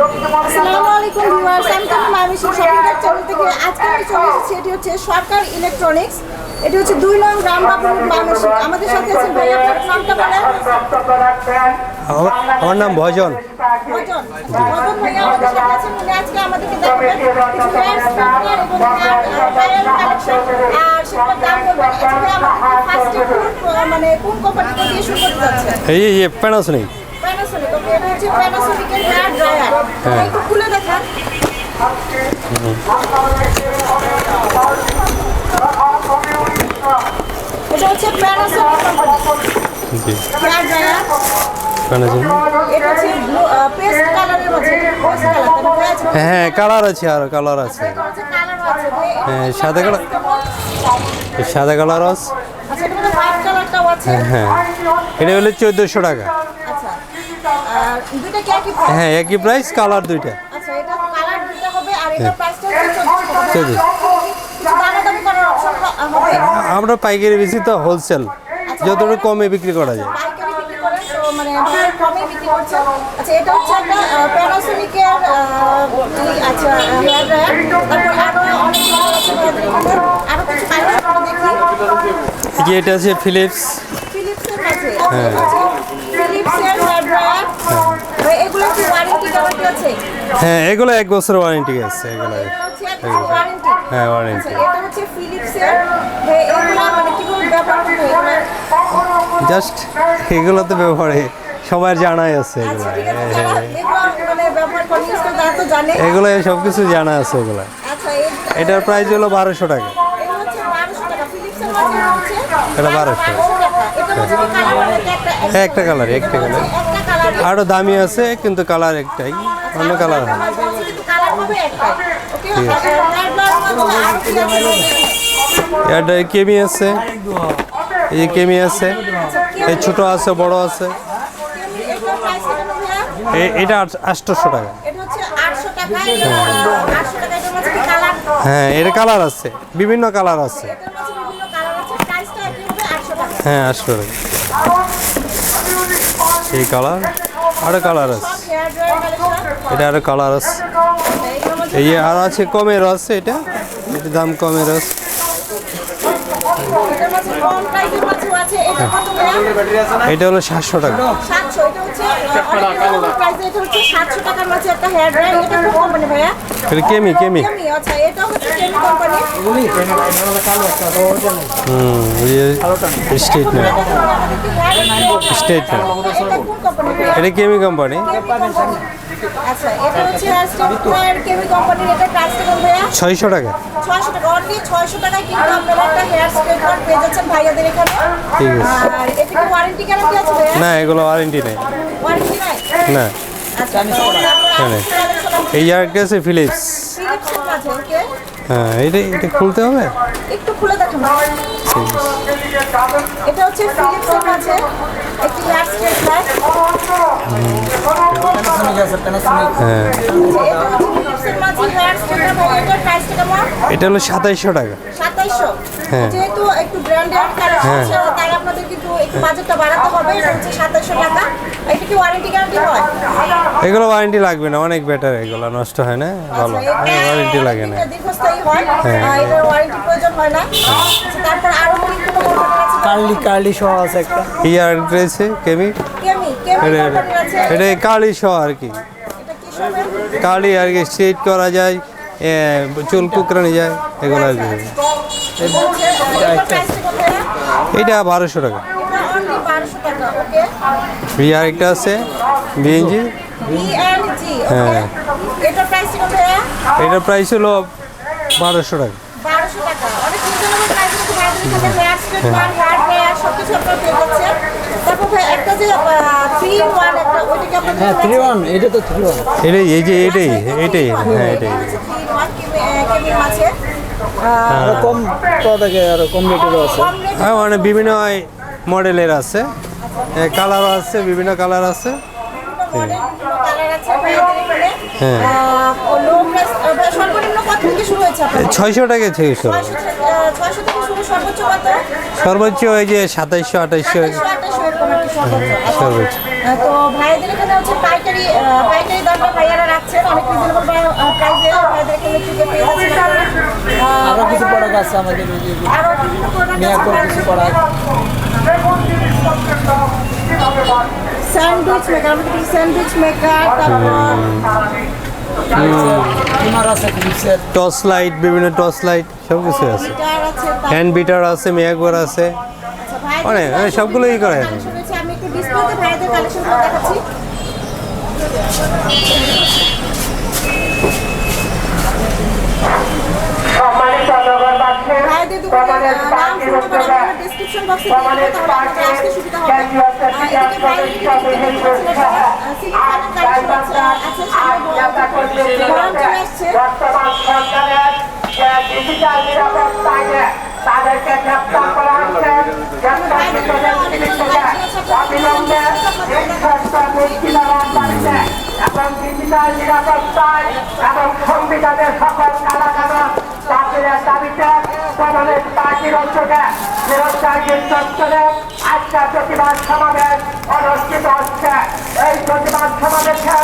আসসালামু আলাইকুম ভিউয়ার্স, আমি ময়মনস শপিং চ্যানেল থেকে আজকে আমি চলে এসেছি। এটি হচ্ছে সরকার ইলেকট্রনিক্স। এটি হচ্ছে 2 নং রামবাবুর ময়মনস। আমাদের সাথে আছে ভাই, আপনার নামটা বলেন। আমার নাম ভজন। ভজন ভাইয়া আমাদের সাথে আছেন। উনি আজকে আমাদেরকে দেখাবেন কিছু হেয়ার স্ট্রেটনার এবং হেয়ার কালেকশন আর সেটার দাম বলবেন। আজকে আমাদের ফার্স্টে মানে কোন কোম্পানিতে দিয়ে শুরু করতে যাচ্ছেন? এই প্যানাসোনিক। প্যানাসোনিক। ওকে, এটা হচ্ছে প্যানাসোনিকের হেয়ার ড্রায়ার। এটা একটু খুলে দেখান। এটা হচ্ছে প্যানাসোনিক কোম্পানি হেয়ার ড্রায়ার। এটা হচ্ছে পেস্ট কালারের মধ্যে, পেস্ট কালার। হ্যাঁ, কালার আছে, আরো কালার আছে। হ্যাঁ, সাদা কালার, সাদা কালার আছে। আচ্ছা, এটা হোয়াইট কালারটাও আছে। হ্যাঁ, এটা হলো 1400 টাকা। আচ্ছা, আর দুটো কি একই প্রাইস? হ্যাঁ, একই প্রাইস, কালার দুইটা। আচ্ছা, এটা কালার দুটো হবে আর এটা প্রাইসটা হচ্ছে 1400 টাকা। 1400। দামাদামি করার অপশন হবে? আমরা পাইকারি বেশি তো হোলসেল, যতটুকু কমে বিক্রি করা যায়। পাইকারি বিক্রি করেন তো মানে কমে বিক্রি করছেন। আচ্ছা, এটা হচ্ছে একটা প্যানাসোনিকের আচ্ছা হেয়ার ড্রায়ার। তারপর আরো অনেক মডেল আছে, আরো কিছু পাইকারি দেখি। এটা আছে ফিলিপস। ফিলিপসের আছে। ফিলিপসের হেয়ার ড্রায়ার। এগুলো কি ওয়ারেন্টি গ্যারান্টি আছে? হ্যাঁ, এগুলো 1 বছর ওয়ারেন্টি আছে। এগুলো ওয়ারেন্টি। হ্যাঁ, ওয়ারেন্টি। এটা হচ্ছে ফিলিপসের। এগুলো মানে কি করে ব্যবহার করতে হয়? জাস্ট এগুলো তো ব্যবহারে সবার জানাই আছে। এগুলো মানে ব্যবহার করে ইউজ করতে তো জানে। এগুলো সব কিছু জানা আছে এগুলো। আচ্ছা, এটার প্রাইস হলো 1200 টাকা। এটা হচ্ছে 1200 টাকা। ফিলিপসের মাঝে হচ্ছে এটা 1200 টাকা। এটা হচ্ছে কালার একটা একটা কালার, একটা কালার। একটা কালার। আরো দামি আছে কিন্তু কালার একটাই, অন্য কালার হয়। কিন্তু কালার হবে একটাই। ওকে, রেড ব্লাউজ মধ্যে আর কি আছে? এটা কেমি আছে, এই কেমি আছে, এই ছোট আছে, বড় আছে। এটা প্রাইস কত ভাইয়া? এটা 800 টাকা। এটা হচ্ছে 800 টাকা। 800 টাকা। এটার মধ্যে কি কালার? হ্যাঁ, এর কালার আছে, বিভিন্ন কালার আছে। এটার মধ্যে বিভিন্ন কালার আছে। প্রাইসটা একই হবে 800 টাকা। হ্যাঁ, 800 টাকা। এই কালার, আরো কালার আছে। Hair dryer collection. এটা আরো কালার আছে। এটার মধ্যে এই আর আছে কমের আছে, এটা দাম কমের আছে। এটার মধ্যে কম প্রাইসের মধ্যেও আছে। এটা কত ভাইয়া? এটা হলো 700 টাকা। 700। এটা হচ্ছে অনেক রিজনেবল প্রাইসে। এটা হচ্ছে 700 টাকার মধ্যে একটা হেয়ার ড্রায়ার। এটা কোন কোম্পানি ভাইয়া? এটা কেমি। কেমি। আচ্ছা, এটা হচ্ছে কেমি কোম্পানি। স্টেট না, স্টেট না, এটা কোন কোম্পানি ভাইয়া? এটা কেমি কোম্পানি। আচ্ছা, এটা হচ্ছে হেয়ার স্ট্রেটনার কেমি কোম্পানির। এটা প্রাইসটা কত ভাইয়া? 600 টাকা। 600 টাকা। অনলি 600 টাকায় কিন্তু আপনারা একটা হেয়ার স্ট্রেটনার পেয়ে যাচ্ছেন ভাইয়াদের এখানে। ঠিক আছে। আর এটা কি ওয়ারেন্টি গ্যারান্টি আছে ভাইয়া? না, এগুলো ওয়ারেন্টি নেই। ওয়ারেন্টি নাই? না, আচ্ছা, এই আরেকটা আছে ফিলিপস। ফিলিপসের মাঝে। ওকে, হ্যাঁ, এটা খুলতে হবে। একটু খুলে দেখুন। ঠিক আছে। এটা হচ্ছে ফিলিপসের মাঝে একটি হেয়ার স্ট্রেটনার। হ্যাঁ, এটা হচ্ছে ফিলিপসের মাঝে হেয়ার স্ট্রেটনার। এটার প্রাইসটা কেমন? এটা হলো 2700 টাকা। 2700। হ্যাঁ। যেহেতু একটু ব্র্যান্ডেড কালেকশন আছে তাই আপনাদের কিন্তু একটু বাজেটটা বাড়াতে হবে। এটা হচ্ছে 2700 টাকা। এটা কি ওয়ারেন্টি গ্যারান্টি হয়? এগুলো ওয়ারেন্টি লাগবে না, অনেক বেটার। এগুলো নষ্ট হয় না, ভালো। ওয়ারেন্টি লাগে না। এটা দীর্ঘস্থায়ী হয়। এটার ওয়ারেন্টি প্রয়োজন হয় না। আচ্ছা, তারপর আরো কি কোনো মডেল আছে? কার্লি সহ আছে একটা। এই আরেকটা আছে কেমি। কেমি কোম্পানির আছে। এটা কালি সহ আর কি, এটা কি সবের? কালি আর কি, স্ট্রেট করা যায়, চুল কুকরানো যায়, এগুলো আর কি। এটার প্রাইসটা কত ভাইয়া? এটা 1200 টাকা। এটা অনলি 1200 টাকা। ওকে, এই আরেকটা আছে বিএনজি। বিএনজি। হ্যাঁ। ওকে, এটার প্রাইসটা কত ভাইয়া? এটার প্রাইস হলো 1200 টাকা। 1200 টাকা। অনেক রিজনেবল প্রাইসে কিন্তু ভাইদের এখানে হেয়ার স্ট্রেটনার, হেয়ার ড্রায়ার সবকিছু আপনারা পেয়ে যাচ্ছেন। তারপর ভাই একটা যে 3-in-1 একটা, ওইটা কি আপনাদের? হ্যাঁ, 3-1। এটা তো 3-1। এটাই, এই যে এটাই, হ্যাঁ, এটাই। 3-in-1 কেমির মাঝে আরো কম থাকে, আরো কম রেটেরও আছে। কম রেট। হ্যাঁ, মানে বিভিন্ন মডেলের আছে, কালার আছে, বিভিন্ন কালার আছে। মডেল কালার আছে ভাইদের এখানে। হ্যাঁ। লো প্রাইস সর্বনিম্ন কত থেকে শুরু হয়েছে আপনাদের? 600 টাকা থেকে শুরু। 600 থেকে শুরু। সর্বোচ্চ কত? সর্বোচ্চ ওই যে 2700, 2800 2800 এরকম একটা সর্বোচ্চ। সর্বোচ্চ। তো ভাইদের এখানে হচ্ছে পাইকারি দামটা ভাইয়ারা রাখছেন অনেক রিজনেবল প্রাইসে ভাইদের এখানে চুকে পেয়ে যাচ্ছেন আরো কিছু প্রোডাক্ট আছে আমাদের এই যে আরো বিভিন্ন প্রোডাক্ট মেয়াকোর কিছু product sandwich maker sandwich maker তারপর টিমার আছে ফিলিপসের টর্চ লাইট, বিভিন্ন টর্চ লাইট সব কিছু আছে। গিটার আছে হ্যান্ড বিটার আছে, মেয়াকোর আছে, অনেক সবগুলোই করে এখন। আমি একটু ডিসপ্লেতে ভাইদের কালেকশনগুলো দেখাচ্ছি। ভাইদের দোকানের নাম ফোন নাম্বার আমরা ডেসক্রিপশন বক্সে দিয়ে দেবো, তাহলে আপনাদের আসতে সুবিধা হবে। এদিকে ভাইদের সিলিং ফ্যানের কালেকশন আছে, গরম চলে আসছে। ডিজিটাল নিরাপত্তায় তাদেরকে গ্রেপ্তার করা হচ্ছে। অবিলম্বে এই সমস্ত মুক্তিদান বাড়িতে এবং ডিজিটাল নিরাপত্তায় এবং সংবিধানের সকল কারাগার বাতিলের দাবিতে কমিউনিস্ট পার্টির উদ্যোগে নিরুৎসাহী চত্বরে আজকে প্রতিবাদ সমাবেশ অনুষ্ঠিত হচ্ছে। এই প্রতিবাদ সমাবেশে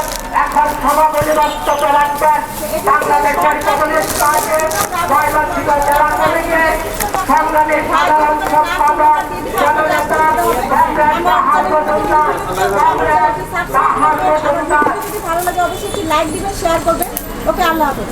এখন সমাপনী বক্তব্য রাখবেন বাংলাদেশের কমিউনিস্ট পার্টির ময়মনস জেলা কমিটির সংগ্রামী সাধারণ সম্পাদক জননেতা ভালো লাগে অবশ্যই একটি লাইক দিবেন, শেয়ার করবেন। ওকে, আল্লাহ হাফেজ।